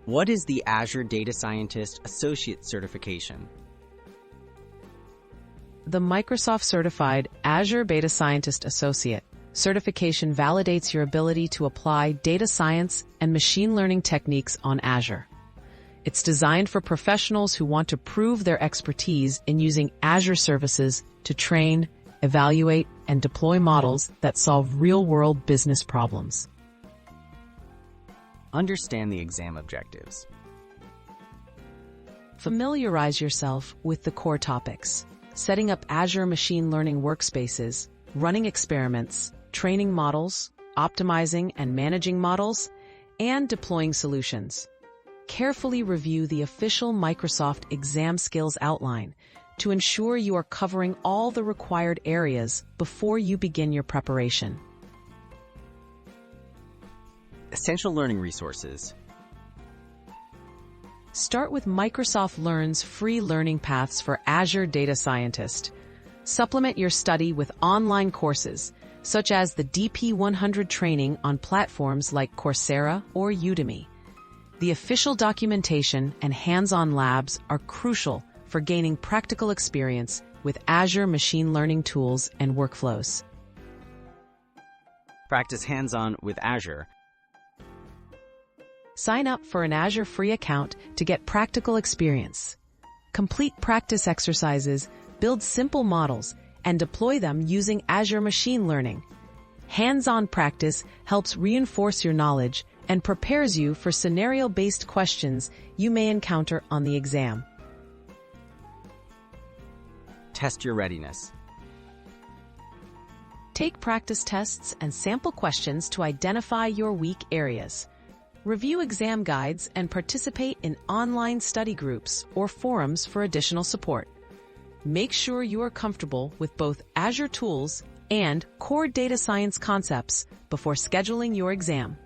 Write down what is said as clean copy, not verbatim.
What is the Azure Data Scientist Associate certification? The Microsoft-certified Azure Data Scientist Associate certification validates your ability to apply data science and machine learning techniques on Azure. It's designed for professionals who want to prove their expertise in using Azure services to train, evaluate, and deploy models that solve real-world business problems. Understand the exam objectives. Familiarize yourself with the core topics: setting up Azure machine learning workspaces, running experiments, training models, optimizing and managing models, and deploying solutions. Carefully review the official Microsoft exam skills outline to ensure you are covering all the required areas before you begin your preparation. Essential learning resources. Start with Microsoft Learn's free learning paths for Azure Data Scientist. Supplement your study with online courses, such as the DP100 training on platforms like Coursera or Udemy. The official documentation and hands-on labs are crucial for gaining practical experience with Azure machine learning tools and workflows. Practice hands-on with Azure. Sign up for an Azure free account to get practical experience. Complete practice exercises, build simple models, and deploy them using Azure Machine Learning. Hands-on practice helps reinforce your knowledge and prepares you for scenario-based questions you may encounter on the exam. Test your readiness. Take practice tests and sample questions to identify your weak areas. Review exam guides and participate in online study groups or forums for additional support. Make sure you are comfortable with both Azure tools and core data science concepts before scheduling your exam.